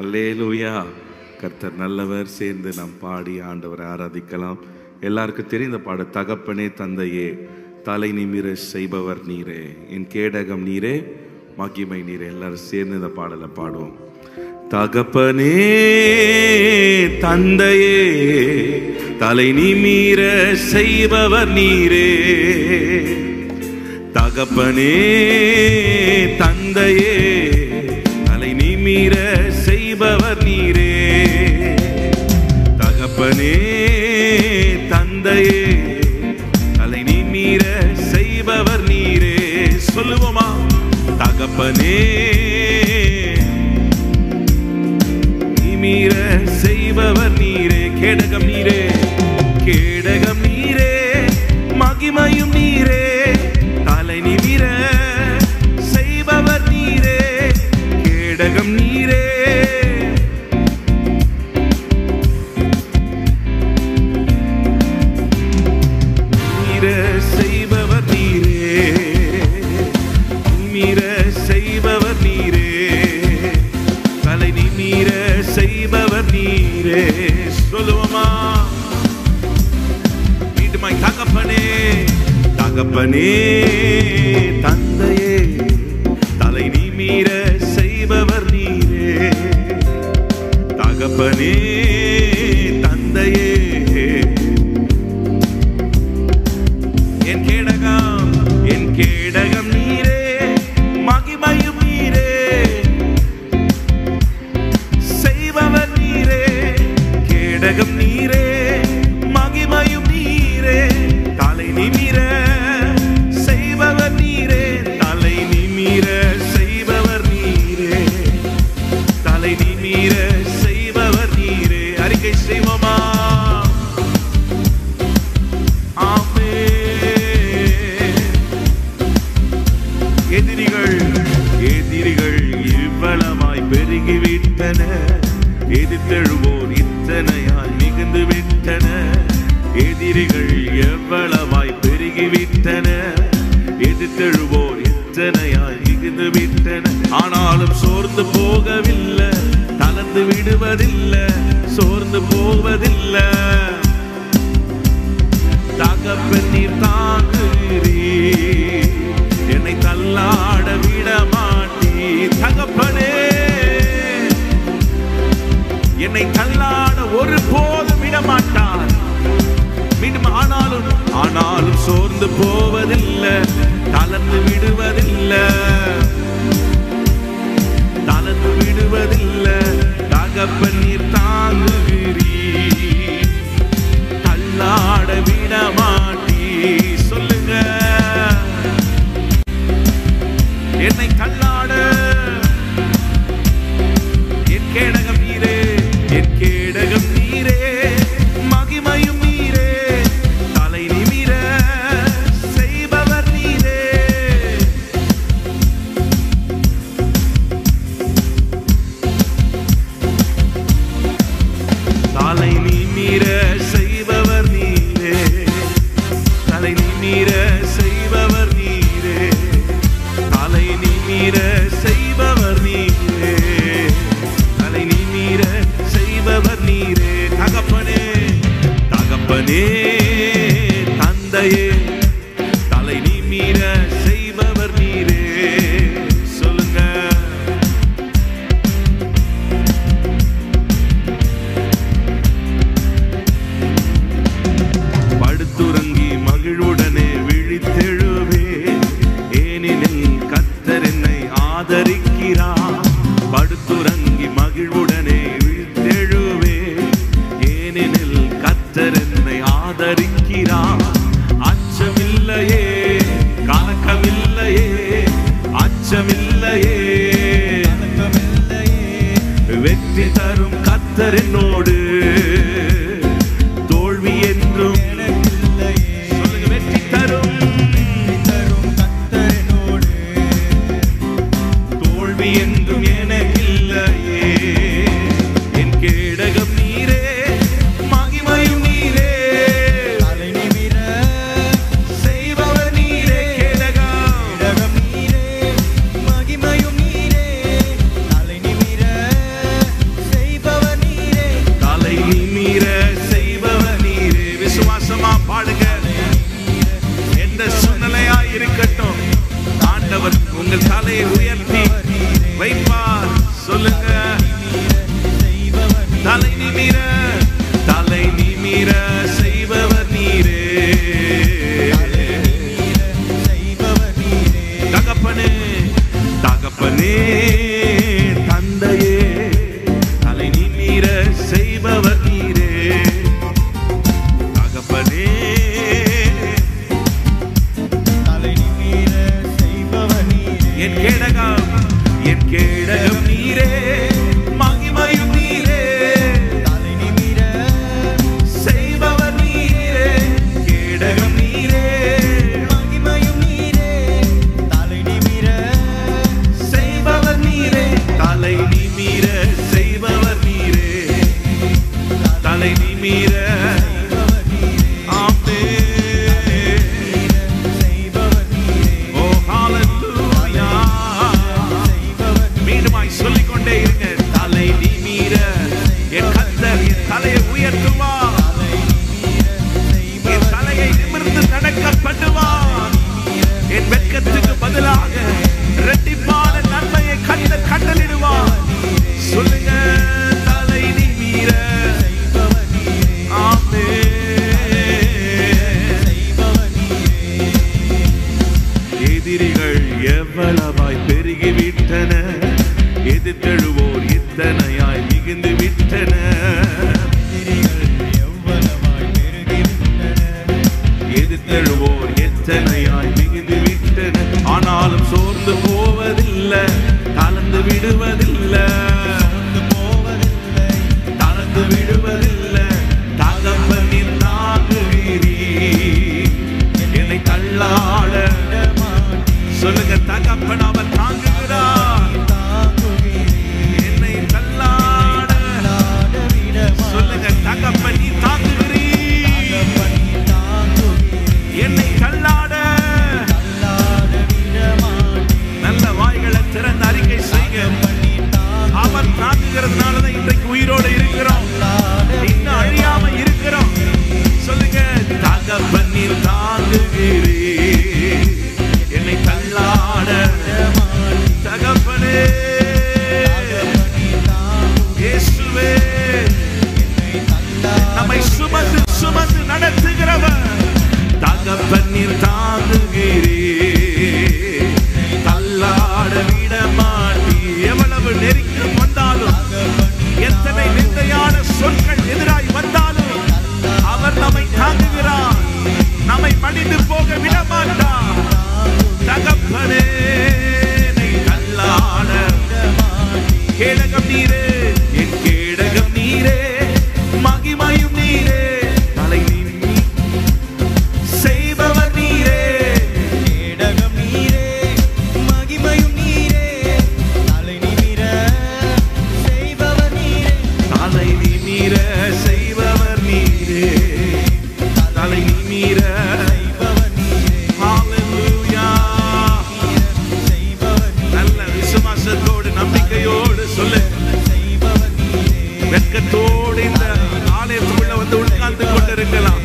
அல்லேலூயா. கர்த்தர் நல்லவர். சேர்ந்து நாம் பாடி ஆண்டவரை ஆராதிக்கலாம். எல்லாருக்கும் தெரிந்த பாடு, தகப்பனே தந்தையே தலை நிமிர செய்பவர் நீரே, என் கேடகம் நீரே, மகிமை நீரே. எல்லாரும் சேர்ந்து இந்த பாடலை பாடுவோம். தகப்பனே தந்தையே தலை நிமிர செய்பவர் நீரே, தகப்பனே தந்தையே தலை நிமிர செய்பவர் நீரே, தகப்பனே தந்தையே தலை நிமிர செய்பவர் நீரே. சொல்லுவோமா? தகப்பனே நிமிர செய்பவர் நீரே, கேடகம் நீரே, கேடகம் நீரே, மகிமையும் நீரே, தலை நிமிர செய்பவர் நீரே, கேடகம் நீரே, நிமிர செய்பவர் நீரே, நிமிர செய்பவர் நீரே, தலை நிமிர செய்பவர் நீரே. சொல்லுவோமா? மீண்டுமாய் தகப்பனே தகப்பனே தந்தையே தலை நிமிர செய்பவர் நீரே, தகப்பனே தந்தையே என் கேடகம், என் கேடகம் நீரே, மகிமையும் நீரே, செய்பவர் நீரே, கேடகம் நீரே, மகிமையும் நீரே, தலை நிமிர செய்பவர் நீரே, தலை நிமிர செய்பவர் நீரே, தலை நிமிர செய்பவர் நீரே. அறிக்கை செய்வோமா? எதிரிகள் எதிரிகள் இவ்வளவாய் பெருகிவிட்டன, எதிர்த்தெழுவோர் இத்தனையாய் மிகுந்து விட்டன, எதிரிகள் எவ்வளவாய் பெருகிவிட்டன, எதிர்த்தெழுவோர் இத்தனையாய் மிகுந்து விட்டன. ஆனாலும் சோர்ந்து போகவில்லை, தளர்ந்து விடுவதில்லை, சோர்ந்து போவதில்லை. தகப்பன் நீர் தாங்குகிறீர், என்னை தள்ளாட விட மாட்டீர். தகப்பனே என்னை தள்ளாட ஒரு போதும் விட மாட்டார். மீண்டும் ஆனாலும் சோர்ந்து போவதில்லை, தளர்ந்து விடுவதில்லை, தளர்ந்து விடுவதில்லை. தகப்பன் நீர் தாங்குகிறீர், தள்ளாட விட மாட்டீர். சொல்லுங்க, என்னை தள்ளாட என் கேடகம் நீரே, என் கேடகம் நீரே, மகிமையும் நீரே, தலை நிமிர செய்பவர் நீரே, தலை நிமிர செய்பவர் நீரே, தலை நிமிர செய்பவர் நீரே, தலை நிமிர செய்பவர் நீரே, தலை நிமிர செய்பவர் நீரே. தகப்பனே தகப்பனே தந்தையே தலை நிமிர செய்பவர் நீரே. சொல்லுங்க, படுத்துறங்கி மகிழ்வுடனே விழித்தெழுவே, ஏனெனில் கர்த்தர் என்னை ஆதரிக்கிறார். படுத்துறங்கி மகிழ்வுடனே விழித்தெழுவே, ஏனெனில் கர்த்தர் என்னை ஆதரிக்கிறார். அச்சமில்லையே, கலக்கமில்லையே, அச்சமில்லையே, வெற்றி தரும் கர்த்தர் என்னோடு, தோல்வி என்றும் சொல்லுங்க, வெற்றி தரும் கர்த்தர் என்னோடு, தோல்வி என்றும் எனக்கில்லையே. என் கேடகம் நீரே, மகிமையும் நீரே, தலை நிமிர செய்பவர் நீரே, கேடகம் நீரே, மகிமையும் நீரே, தலை நிமிர இருக்கிறதுனாலதான் இன்றைக்கு உயிரோடு இருக்கிறோம், இன்னும் அழியாம இருக்கிறோம். சொல்லுங்க, தகப்பனில் தாங்குகிறே என்னை தள்ளாட தகப்பனே இயேசுவே, நம்மை சுமந்து சுமந்து நடத்துகிறவர். தகப்பனில் தாங்குகிறே தள்ளாட விட மாட்டி. எவ்வளவு நெருக்கம் வந்தாலும், எத்தனை நிந்தையான சொற்கள் எதிராய் வந்தாலும், அவர் நம்மை தாங்குகிறார், நம்மை மடிந்து போக விட மாட்டார். தகப்பனே தள்ளாட. கேடகம் நீரே, என் கேடகம் நீரே, மகிமையும் நீரே, தலை நிமி செய்பவர் நீரே. கேடகம் நீரே, மகிமையும் நீரே, தலை நிமிர செய்பவர் நீரே. தலை நிமிர செய்பவர் நீரே, தலை நிமிர செய்பவர் நீரே. ஹalleluya. செய்பவர் நீரே. நல்ல விசுவாசத்தோடு நம்பிக்கையோடு சொல்லு. செய்பவர் நீரே. வெட்கத்தோடு இந்த ஆலயத்துக்குள்ள வந்து உட்கார்ந்து கொண்டிருக்கலாம்.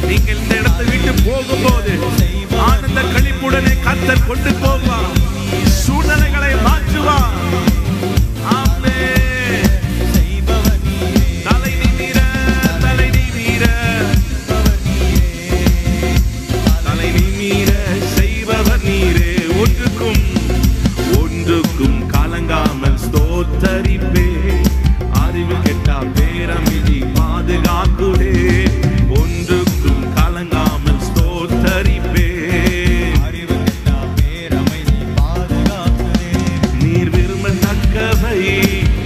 நீங்கள் இந்த இடத்தை விட்டு போகும்போது ஆனந்த களிப்புடனே கர்த்தர் கொண்டு போவார், சூழ்நிலைகளை மாற்றுவார். ஆமென். செய்பவர் நீரே. தலை நிமிர, தலை நிமிர, தலை நிமிர செய்பவர் நீரே. ஒன்றுக்கும் கலங்காமல் ஸ்தோத்தரிப்பே, அறிவு கெட்டா பேரமிதி பாதுகாக்குதே. ஒன்றுக்கும் கலங்காமல் ஸ்தோத்தரிப்பே, அறிவு கெட்டா பேரமைதி பாதுகாக்குதே. நீர் விரும்பத்தக்கவை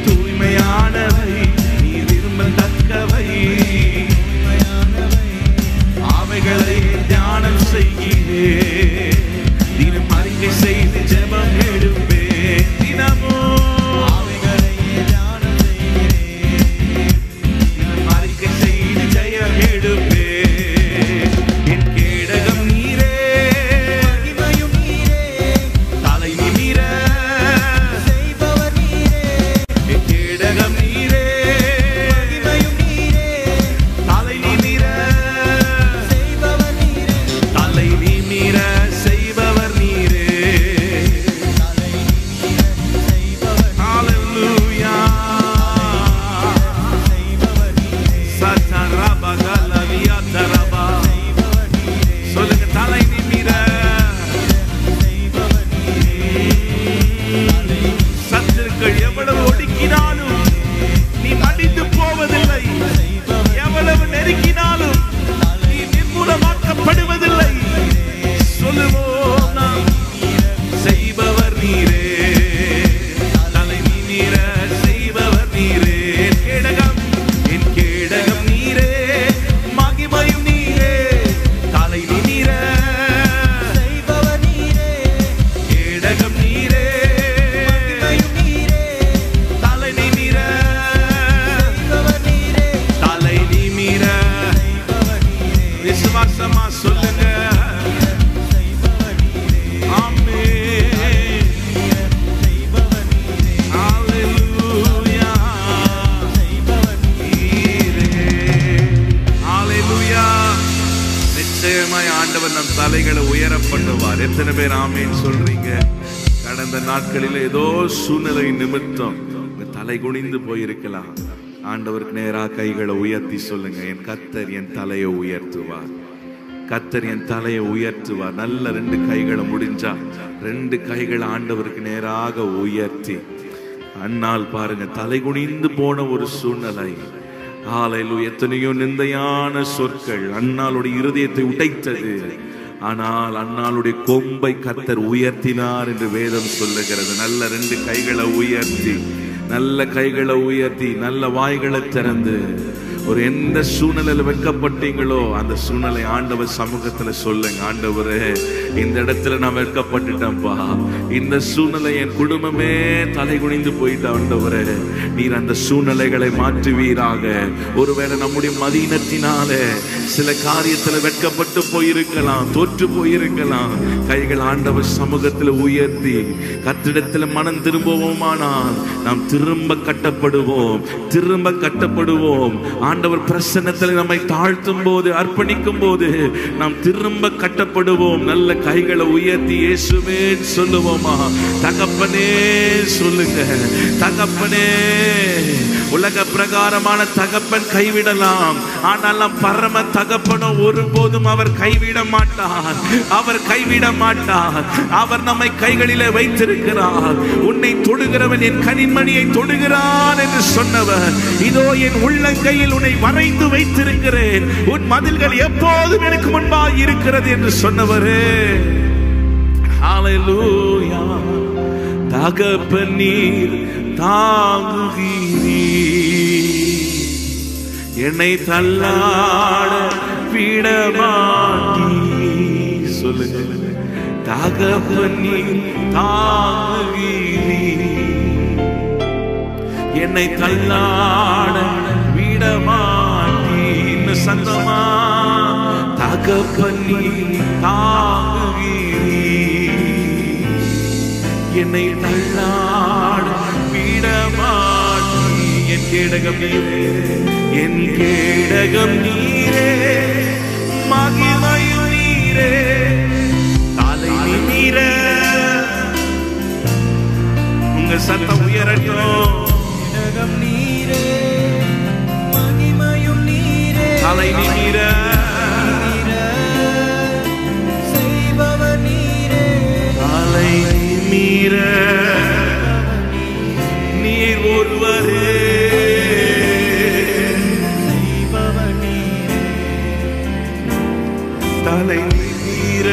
தூய்மையானவை, நீர் விரும்பத்தக்கவை அவைகளை தியானம் செய்கிறே. தினம் அறிக்கை செய்து ஜெபம் எடுப்பேன், தினமும் அவைகளையே தியானம் செய்கிறேன். தினம் அறிக்கை செய்து ஜெயம் எடுப்பேன். என் கேடகம் நீரே, மகிமையும் நீரே, தலை நிமிர செய்பவர் நீரே. என் கேடகம் நீரே, மகிமையும் நீரே, தலை நிமிர செய்பவர் நீரே. தலை நிமிர செய்பவர் நீரே. தலை நிமிர செய்பவர் ஹalleluya. செய்பவர் நீரே. சதரபா கலவியா தரபா. செய்பவர் நீரே. சொல்லுங்க, தலை நிமிர. செய்பவர் நீரே. சத்துருக்கள் எவ்வளவு ஒடுக்கினாலும் நீ மடிந்து போவதில்லை, எவ்வளவு நெருக்கினாலும் நீ நிர்மூலமாக்கப்படுவதில்லை. சொல்லுவோம் நாம், செய்பவர் நீரே, தலை நிமிர செய்பவர் நீரே. என் கேடகம், என் கேடகம் நீரே, மகிமையும் நீரே, தலை நிமிர செய்பவர் நீரே. கேடகம் நீரே, மகிமையும் நீரே, தலை நிமிர செய்பவர் நீரே. தலை நிமிர. செய்பவர் நீரே. விசுவாசமா சொல்லுங்க. செய்பவர் நீரே. ஆமென். செய்பவர் நீரே. ஹalleluya. செய்பவர் நீரே. ஹalleluya. நிச்சயமாய் ஆண்டவர் நம் தலைகளை உயர பண்ணுவார். எத்தனை பேர் ஆமென் சொல்றீங்க? கடந்த நாட்களில் ஏதோ சூழ்நிலை நிமித்தம் உங்க தலை குனிந்து போயிருக்கலாம். ஆண்டவருக்கு நேராக கைகளை உயர்த்தி சொல்லுங்க, என் கர்த்தர் என் தலையை உயர்த்துவார், கர்த்தர் என் தலையை உயர்த்துவார். நல்ல ரெண்டு கைகளை முடிஞ்சா ரெண்டு கைகளை ஆண்டவருக்கு நேராக உயர்த்தி அண்ணால் பாருங்க, தலை குனிந்து போன ஒரு சூழ்நிலை. ஹalleluya. எத்தனையோ நிந்தையான சொற்கள் அண்ணாளுடைய இருதயத்தை உடைத்தது. ஆனால் அண்ணாளுடைய கொம்பை கர்த்தர் உயர்த்தினார் என்று வேதம் சொல்லுகிறது. நல்ல ரெண்டு கைகளை உயர்த்தி, நல்ல கைகளை உயர்த்தி, நல்ல வாய்களை திறந்து, ஒரு எந்த சூழ்நிலையில வெட்கப்பட்டீங்களோ அந்த சூழ்நிலை ஆண்டவர் சமூகத்துல சொல்லுங்க, ஆண்டவரே இந்த இடத்துல நான் வெட்கப்பட்டுட்டேன்ப்பா, இந்த சூழ்நிலை என் குடும்பமே தலை குனிந்து போயிட்ட ஆண்டவரே, நீர் அந்த சூழ்நிலைகளை மாற்றுவீராக. ஒருவேளை நம்முடைய மதீனத்தினாலே சில காரியத்துல வெட்கப்பட்டு போயிருக்கலாம், தோற்று போயிருக்கலாம். கைகள் ஆண்டவர் சமூகத்துல உயர்த்தி கர்த்தரிடத்தில் மனம் திரும்புவோமானால் நாம் திரும்ப கட்டப்படுவோம், திரும்ப கட்டப்படுவோம். ஆண்டவர் பிரசன்னத்தில் நம்மை தாழ்த்தும் போது, அர்ப்பணிக்கும் போது நாம் திரும்ப கட்டப்படுவோம். நல்ல கைகளை உயர்த்தி இயேசுவே சொல்லுவோமா? தகப்பனே சொல்லுங்க. தகப்பனே, உலக பிரகாரமான தகப்பன் கைவிடலாம், ஆனால் நம் பரம தகப்பனோ ஒருபோதும் அவர் கைவிட மாட்டார். அவர் கைவிட மாட்டார். அவர் நம்மை கைகளிலே வைத்திருக்கிறார். உன்னை தொடுகிறவன் என் கனிமணியை தொடுகிறான் என்று சொன்னவர், இதோ என் உள்ளங்கையில் உன்னை வரைந்து வைத்திருக்கிறேன், உன் மதில்கள் எப்போதும் எனக்கு முன்பாக இருக்கிறது என்று சொன்னவரே. ஹல்லேலூயா. தகப்பன் நீர் தாங்குகிறீர், என்னை தள்ளாட விடமாட்டீ. சொல்லுங்க. தகப்பன் நீர் தாங்குகிறீர், என்னை தள்ளாட விடமாட்டீ. இன்னும் சத்தமா. தகப்பன் நீர் தாங்குகிறீர், என்னை தள்ளாட விடமாட்டீ. என் கேடகம் நீரே, என் கேடகம் நீரே, மகிமையும் நீரே, தலை நிமிர. உங்க சத்தம் உயரட்டும். கேடகம் நீரே, மகிமையும் நீரே, தலை நிமிர, செய்பவர் நீரே, தலை நிமிர. நீர் ஒருவரே, செய்பவர் நீரே, தலை நிமிர.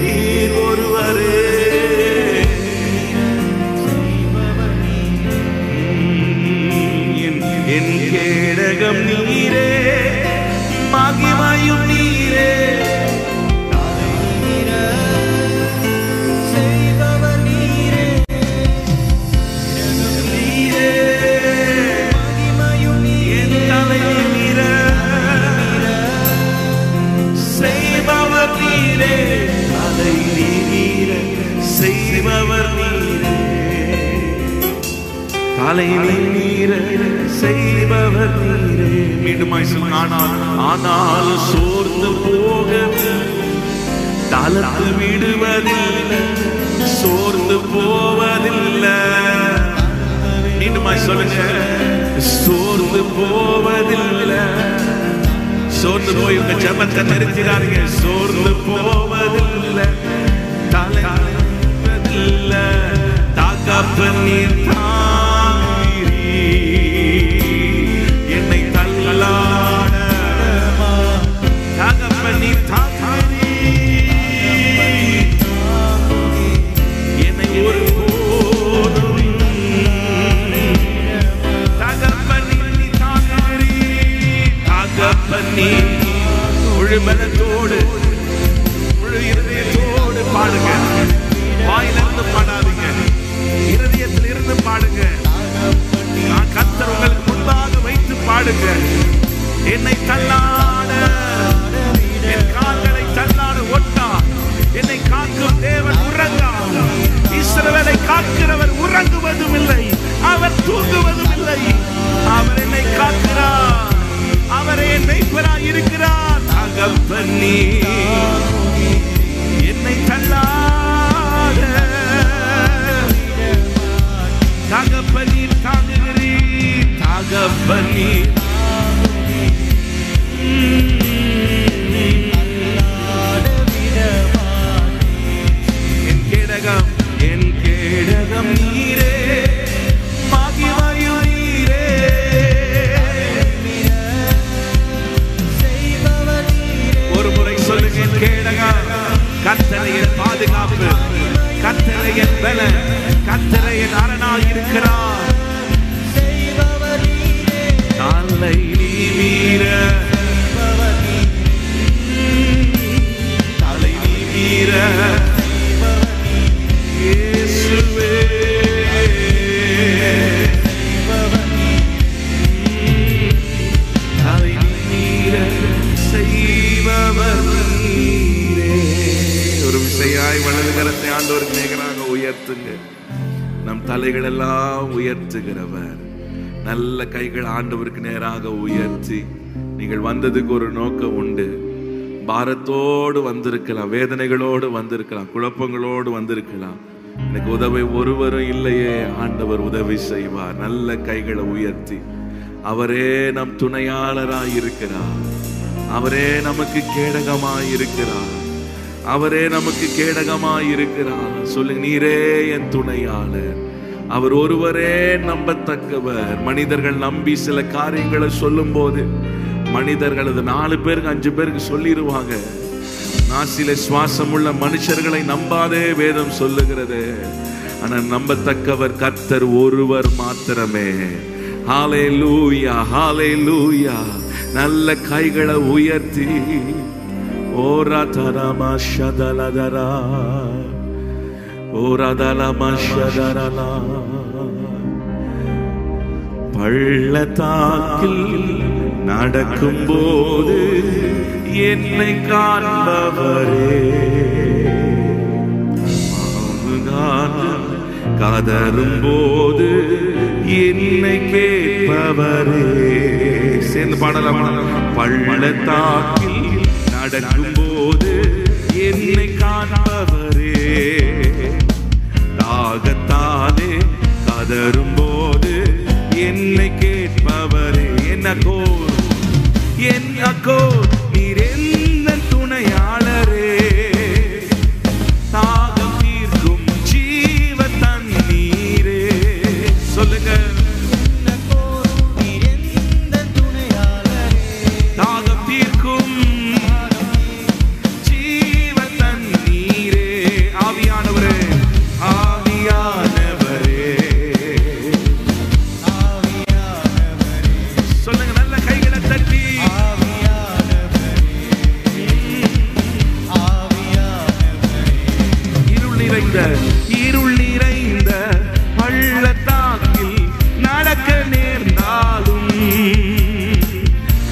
நீர் ஒருவரே, செய்பவர் நீரே, என் கேடகம் நீரே, மகிமையும் நீரே, செய்பவர் நீரே, நீரே, மகிமையும் என் நீரே, தலை நிமிர. செய்பவர் நீரே, தலை நிமிர. செய்பவர் நீரே, தலை நிமிர. செய்பவர் நீரே. மீண்டுமாய் சொல்லுங்க. ஆனால் சோர்ந்து போக தளர்ந்து விடுவதில்லை, சோர்ந்து போவதில்லை. மீண்டுமாய் சொல்லுங்க. சோர்ந்து போவதில்லை. சோர்ந்து போய் உங்க ஜெபத்தை நிறுத்திடாதீங்க. சோர்ந்து போவதில்லை, தளர்வதில்லை. தகப்பன் நீர் தாங்குகிறீர், என்னை தள்ளாட. தகப்பன் நீர் தாங்குகிறீர், என்னை ஒருபோதும். தகப்பன் நீர் தாங்குகிறீர், தகப்பன் நீர். முழு பலத்தோடு, முழு இருதயத்தோடு பாடுங்க. வாயிலிருந்து பாடாதீங்க, இருதயத்தில் இருந்து பாடுங்க. நான் கர்த்தர் உங்களுக்கு முன்பாக வைத்து பாடுங்க. என்னை தள்ளாட, என் கால்களை தள்ளாட ஒட்டா. என்னை காக்கும் தேவன் உறங்கா. இஸ்ரவேலை காக்கிறவர் உறங்குவதும் இல்லை, அவர் தூங்குவதும் இல்லை. அவர் என்னை காக்கிறார், அவரே என் மேய்ப்பராய் இருக்கிறார். தகப்பன் நீர் என்னை தள்ளாட. தகப்பன் நீர் தாங்குகிறீர், தகப்பன் நீர். என் கேடகம், என் கேடகம் நீரே, மகிமையும் நீரே. செய்பவர் நீரே, ஒரு முறை சொல்லுங்க. என் கேடகம். கர்த்தரை என் பாதுகாப்பு, கர்த்தரை என் பலன், கர்த்தரை என் அரணாய் இருக்கிறார். செய்பவர் நீரே, தலை நிமிர, தலை நிமிர. இயேசுவே, தலை நிமிர. செய்பவர் நீரே. ஒரு விசையாய் வலது கரத்தை ஆண்டவர் அவைகள் எல்லாம் உயர்த்துகிறவர். நல்ல கைகள் ஆண்டவருக்கு நேராக உயர்த்தி, நீங்கள் வந்ததுக்கு ஒரு நோக்கம் உண்டு. பாரத்தோடு வந்திருக்கலாம், வேதனைகளோடு வந்திருக்கலாம், குழப்பங்களோடு வந்திருக்கலாம். எனக்கு உதவி ஒருவரும் இல்லையே, ஆண்டவர் உதவி செய்வார். நல்ல கைகளை உயர்த்தி, அவரே நம் துணையாளராய் இருக்கிறார். அவரே நமக்கு கேடகமாய் இருக்கிறார். அவரே நமக்கு கேடகமாய் இருக்கிறார். சொல்லுங்க, நீரே என் துணையாளர். அவர் ஒருவரே நம்பத்தக்கவர். மனிதர்கள் நம்பி சில காரியங்களை சொல்லும் போது மனிதர்கள் அது 4 பேருக்கு 5 பேருக்கு சொல்லிடுவாங்க. நாசில சுவாசம் உள்ள மனுஷர்களை நம்பாதே வேதம் சொல்லுகிறது. ஆனால் நம்பத்தக்கவர் கர்த்தர் ஒருவர் மாத்திரமே. ஹல்லேலூயா, ஹல்லேலூயா. நல்ல கைகளை உயர்த்தி, ஓரா தரமா ஷதலதரா, ஓரா தலமா ஷதரலா. பள்ளத்தாக்கில் நடக்கும் போது என்னை காண்பவரே, கதரும் போது என்னை கேட்பவரே. சேர்ந்து பாடலாமா? பள்ளத்தாக்கில் நடக்கும் போது என்னை காண்பவரே, தாகத்தாலே கதரும் போது என்னை கேட்பவரே. என்னக்கோ நீர் என்ன துணையாளரே, தாகம் தீர்க்கும் ஜீவ தண்ணீரே. சொல்லுங்க, தாகம் தீர்க்கும் ஜீவ தண்ணீரே. ஆவியானவரே, ஆவியானவரே. சொல்லுங்க, நல்ல கைகளை தட்டி, இருள் நிறைந்த பள்ளத்தாக்கில் நடக்க நேர்ந்தாலும்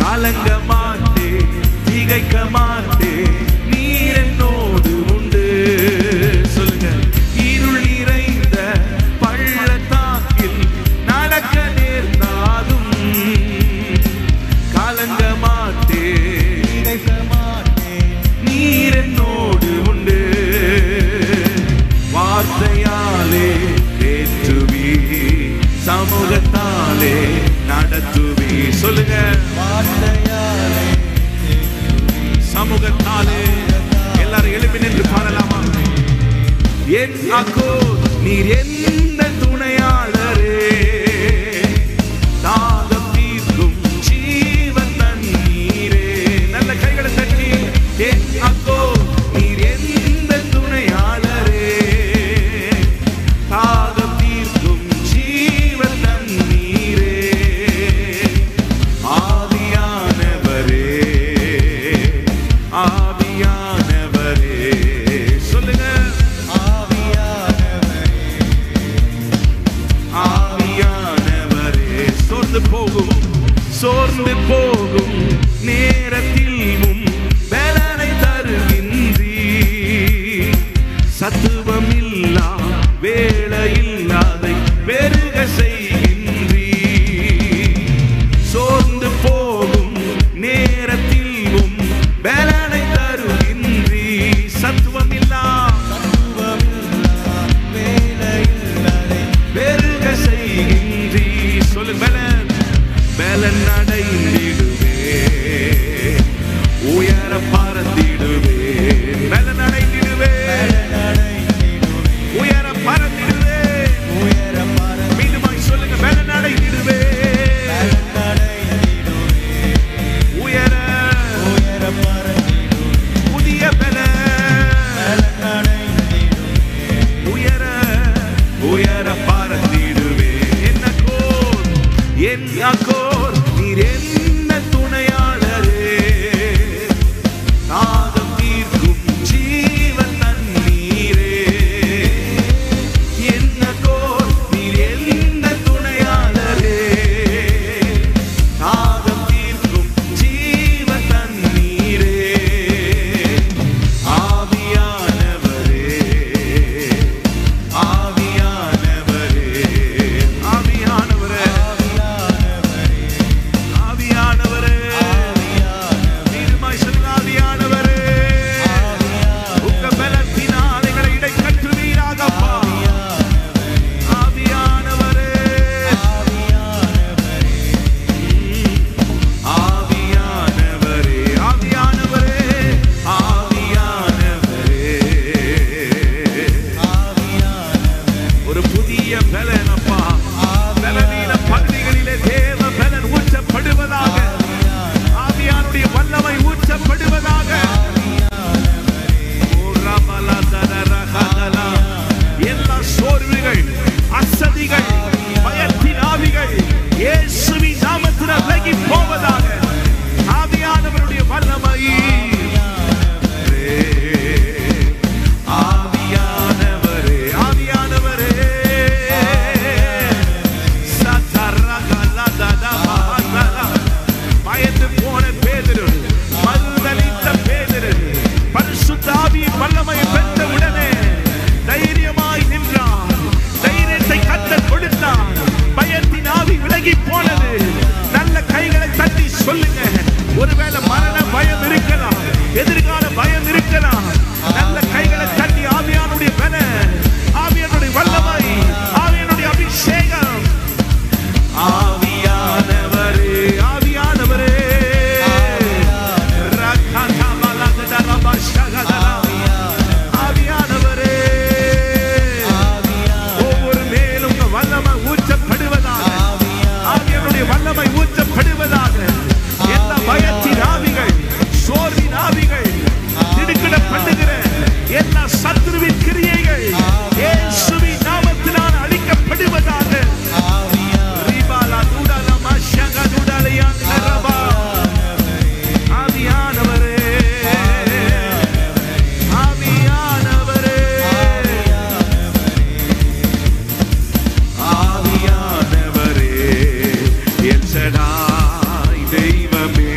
கலங்க மாட்டே, திகைக்க மாட்டே, நீர் என்னோடு உண்டு. சொல்லுங்க, இருள் நிறைந்த பள்ளத்தாக்கில் நடக்க நேர்ந்தாலும் கலங்க மாட்டே, நீர் என்னோடு உண்டு. வார்த்தையாலே ஏற்றுவி, சமூகத்தாலே நடத்துவி. சொல்லுங்க, வார்த்தையாலே சமூகத்தாலே. எல்லாரும் எழுப்பி நின்று பாடலாமா? என் அக்கோ நீர் என்ன துணையாளரே, தாகம் தீர்க்கும் ஜீவ தண்ணீரே. நல்ல கைகளை தட்டி, என் அக்கோ நீர் என்ன துணையாளரே, தாகம் தீர்க்கும் ஜீவ தண்ணீரே. ஆவியானவரே, ஆவியானவரே. சொல்லுங்க, ஆவியானவரே. சோர்ந்து போகும் நேரத்தில் பலனை தருகின்றீ, சத்துவம் இல்லா வேளையில்லாதை பெருக செய்கின்றீ. சோர்ந்து போகும் நேரத்தில் பலனை தருகின்றீ, சத்துவம் இல்லா வேளையில்லாதை பெருக செய்கின்றீ. சொல்லு, பலன் அடைந்திடுவே, உயர பறந்திடுவே, பலன் அடைந்திடுவே, சொல்லுங்க. ஒருவேளை மரண பயம் இருக்கலாம், எதிர்கால பயம் இருக்கலாம். நல்ல கைகளை தட்டி ஆவியானுடைய பல, ஆவியானுடைய வல்லமை, ஆவியானுடைய அபிஷேகம். ஆவியானவரே, ஆவியானவரே, ஆவியானவரே, ஒவ்வொரு மேலும் வல்லமை ஊற்றப்படுவதாக, ஆவியானுடைய வல்லமை ஊற்றப்படுவதாக. எல்லா பயத்தின் ஆவிகள், சோர்வின் ஆவிகள், திடுக்கிட பண்ணுகிற எல்லா சத்துருவின் கிரியைகள் இயேசுவின் நாமத்தினால் அழிக்கப்படுவதாக. ஆவியானவரே, ஆவியானவரே, ஆவியானவரே, எல் ஷடாய் தெய்வமே,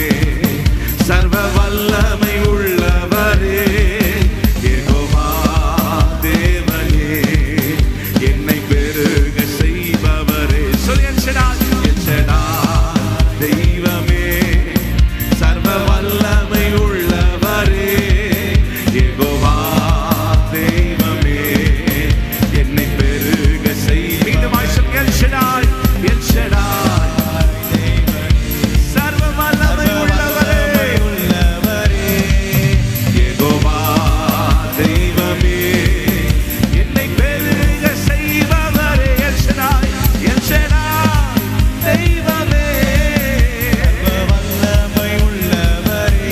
சர்வ வல்லமை உள்ளவரே, யெகோவா தேவனே, என்னை பெருக செய்பவரே. சொல்லு, எல் ஷடாய், எல் ஷடாய் தெய்வமே, சர்வ வல்லமை உள்ளவரே, யெகோவா தெய்வமே, என்னை பெருக செய். மீண்டுமாய் சொல், எல் ஷடாய், எல் ஷடாய், சர்வ வல்லமை உள்ளவரே, யெகோவா தெய்வமே, என்னை பெருக செய்பவரே. எல் ஷடாய், எல் ஷடாய் தெய்வமே,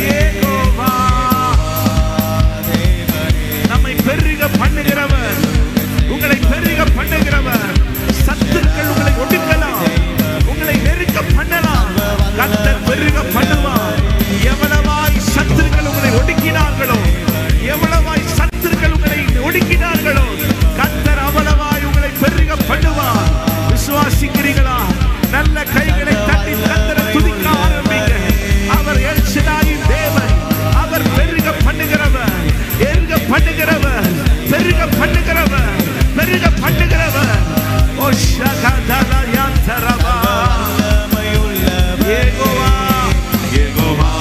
யெகோவா நம்மை பெருக பண்ணுகிறவர், உங்களை பெருக பண்ணுகிறவர். சத்துருக்கள் உங்களை ஒடுக்கலாம், உங்களை நெருக்க பண்ணலாம். கர்த்தர் பெருக பண்ணுவார். எவ்வளவாய் சத்துருக்கள் உங்களை ஒடுக்கினார்களோ, எவ்வளவாய் சத்துருக்கள் உங்களை ஒடுக்கினார்களோ, கர்த்தர் அவ்வளவாய் உங்களை பெருக பண்ணுவார். விசுவாசிக்கிறீர்களா? நல்ல கைகளை தட்டி கர்த்தரை துதிக்க ஆரம்பிங்க. அவர் எல் ஷடாயின் தேவன், அவர் பெருக பண்ணுகிறவர், எருக பண்ணுகிறவர், பெருக பண்ணுகிறவர், பெருக பண்ணுகிறவர். ஓ ஷகதலா யந்தரபா, யெகோவா, யெகோவா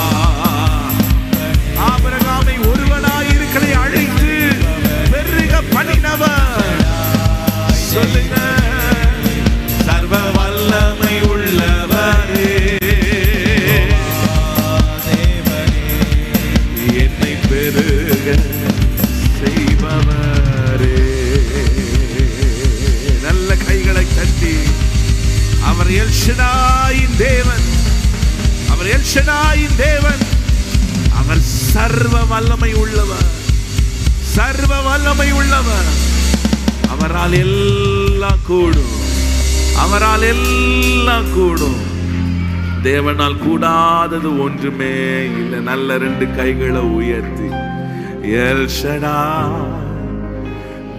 ஆபிரகாமை ஒருவனாய் இருக்கிறதை அழைத்து பெருக பண்ணினவர். சொல்லுங்க, சர்வ வல்லமை உள்ளவரே, என்னை பெருக செய்பவரே. நல்ல கைகளை தட்டி, அவர் எல் ஷடாயின் தேவன், அவர் எல் ஷடாயின் தேவன், அவர் சர்வ வல்லமை உள்ளவர், சர்வ வல்லமை உள்ளவர். அவரால் எல்லாம் கூடும், அவரால் எல்லாம் கூடும். தேவனால் கூடாதது ஒன்றுமே இல்லை. நல்ல ரெண்டு கைகளை உயர்த்தி, எல் ஷடாய்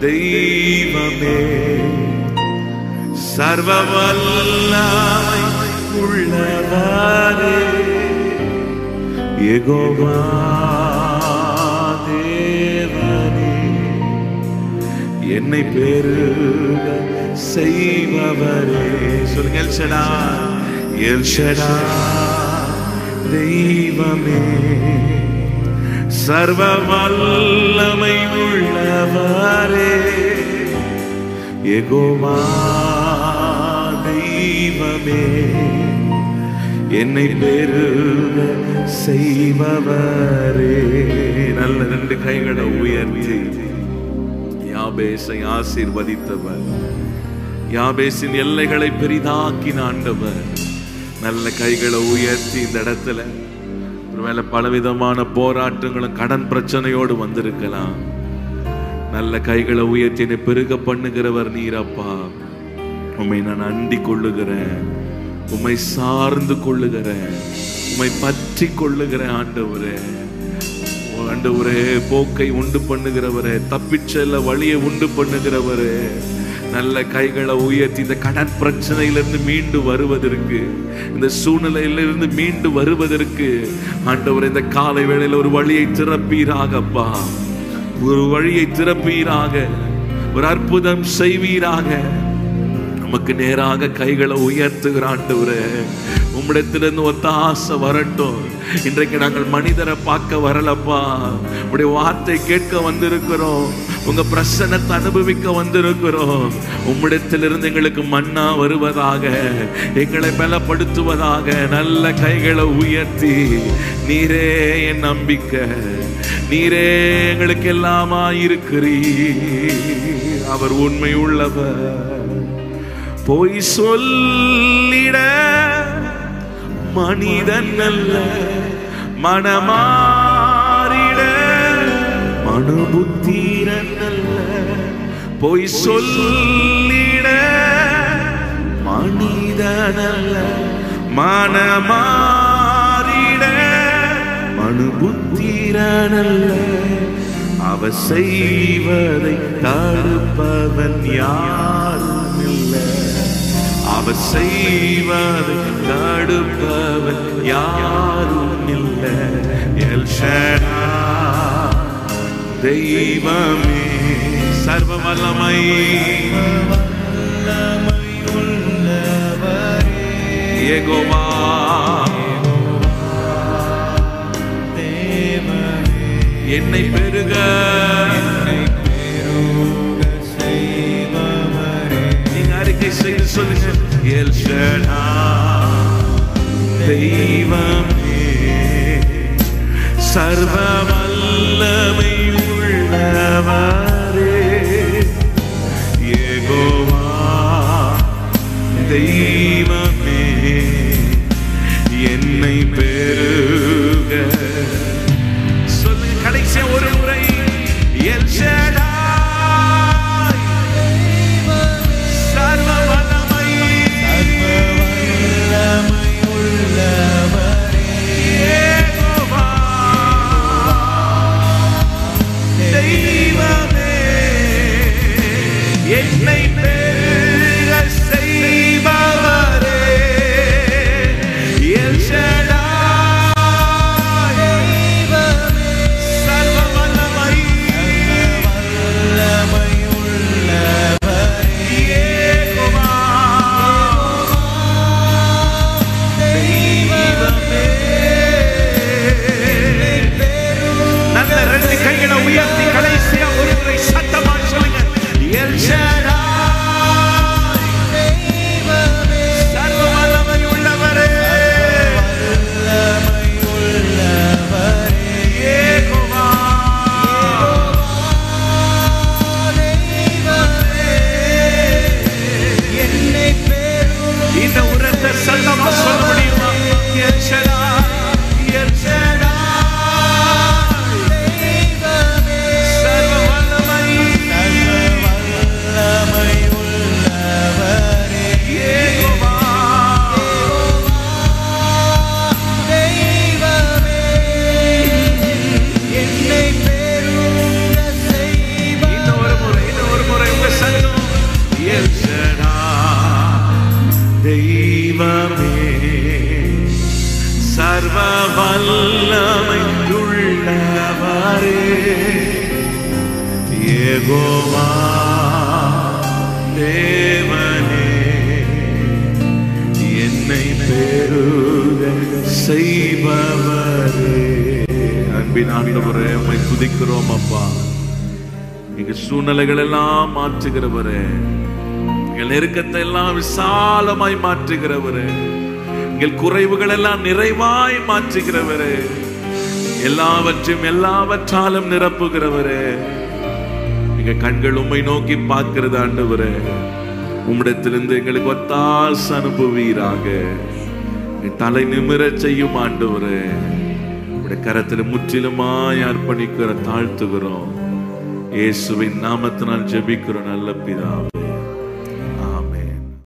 தெய்வமே, சர்வ வல்லமை உள்ளவரே, யெகோவா தேவனே, என்னை பெருக செய்பவரே. சொல்லுங்க, எல் ஷடாய், எல் ஷடாய் தெய்வமே, சர்வ வல்லமை உள்ளவரே, யெகோவா தெய்வமே, என்னை பெருக செய்பவரே. நல்ல ரெண்டு கைகளை உயர்த்தி, யாபேசை ஆசீர்வதித்தவர், யாபேசின் எல்லைகளை பெரிதாக்கின ஆண்டவர். நல்ல கைகளை உயர்த்தி இந்த இடத்துல ஒருவேளை பலவிதமான போராட்டங்களும் கடன் பிரச்சனையோடு வந்திருக்கலாம். நல்ல கைகளை உயர்த்தி என்னை பெருக பண்ணுகிறவர் நீரப்பா. உம்மை நான் அண்டிக் கொள்ளுகிறேன், உம்மை சார்ந்து கொள்ளுகிறேன், உம்மை பற்றி கொள்ளுகிறேன். ஆண்டவரே, ஆண்டவரே, போக்கை உண்டு பண்ணுகிறவரே, தப்பிச்செல்ல வழியை உண்டு பண்ணுகிறவரே, நல்ல கைகளை உயர்த்தி இந்த கடன் பிரச்சனையிலிருந்து மீண்டு வருவதற்கு, இந்த சூழ்நிலையிலிருந்து மீண்டு வருவதற்கு ஆண்டவரே இந்த காலை வேளையில் ஒரு வழியை திறப்பீராகப்பா, ஒரு வழியை திறப்பீராக, ஒரு அற்புதம் செய்வீராக. உமக்கு நேராக கைகளை உயர்த்துகிற ஆண்டவரே, உம்மிடத்திலிருந்து ஒத்தாசை வரட்டும். இன்றைக்கு நாங்கள் மனிதரை பார்க்க வரலப்பா, உடைய வார்த்தை கேட்க வந்திருக்கிறோம், உங்க பிரசன்னத்தை அனுபவிக்க வந்திருக்கிறோம். உம்மிடத்திலிருந்து எங்களுக்கு மன்னா வருவதாக, எங்களை பலப்படுத்துவதாக. நல்ல கைகளை உயர்த்தி, நீரே என் நம்பிக்கை, நீரே எங்களுக்கு எல்லாமா இருக்கிறீர். அவர் உண்மை உள்ளவர். பொய் சொல்லிட மனிதன் அல்ல, மனமாறிட மனுபுத்திரன் அல்ல. பொய் சொல்லிட மனிதன் அல்ல, மனமாறிட மனுபுத்திரன் அல்ல. அவர் செய்வதை தடுப்பவன் யாரும் இல்லை. அவர் செய்வதை தடுப்பவன் யாரும் இல்லை. எல் ஷடாய் தெய்வமே, சர்வ வல்லமை யெகோவா, என்னை பெருக நீங்க அறிக்கை செய்து சொல்லுங்க. எல் ஷடாய் தெய்வமே, சர்வ வல்லமை உள்ளவரே, யெகோவா தெய்வமே, என்னை பெருக சொல்லுங்க. கடைசி ஒரு முறை எல் ஷடாய் சர்வ வல்லமை உள்ளவரே, யெகோவா தெய்வமே, என்னை பெருக செய்பவரே, எல் ஷடாய் சர்வ வல்லமை உள்ளவரே, யெகோவா தெய்வமே. நல்ல ரெண்டு கைகளை உயர்த்தி கடைசியா ஒரு முறை சத்தமா சொல்லுங்க. எல் ஷடாய் சர்வ வல்லமை உள்ளவரே, யெகோவா இந்த உரத்த சத்தமா சொல்ல முடியுமா? எல் ஷடாய், எல் ஷடாய் சர்வ வல்லமை உள்ளவரே, யெகோவா இன்னும் ஒரு முறை உங்க சத்தம். எல் ஷடாய் தெய்வமே, சர்வ வல்லமை உள்ளவரே, யெகோவா தேவனே, என்னை பெருக செய்பவரே. அன்பின் ஆண்டவரே, உம்மை துதிக்கிறோம் அப்பா. எங்க சூழ்நிலைகள் எல்லாம் மாற்றுகிறவரே, எங்கள் நெருக்கத்தை எல்லாம் விசாலமாய் மாற்றுகிறவரே, எங்கள் குறைவுகள் எல்லாம் நிறைவாய் மாற்றுகிறவரே, எல்லாவற்றையும் எல்லாவற்றாலும் நிரப்புகிறவரே. எங்க கண்கள் உம்மை நோக்கி பார்க்கிறது ஆண்டவரே. உம்மிடத்திலிருந்து எங்களுக்கு ஒத்தாசை அனுப்புவீராக. என் தலை நிமிரச் செய்யும் ஆண்டவரே. உடைய கரத்தில் முற்றிலுமாய் அர்ப்பணிக்கிற தாழ்த்துகிறோம். இயேசுவின் நாமத்தினால் ஜெபிக்கிறோம் நல்ல பிதாவே.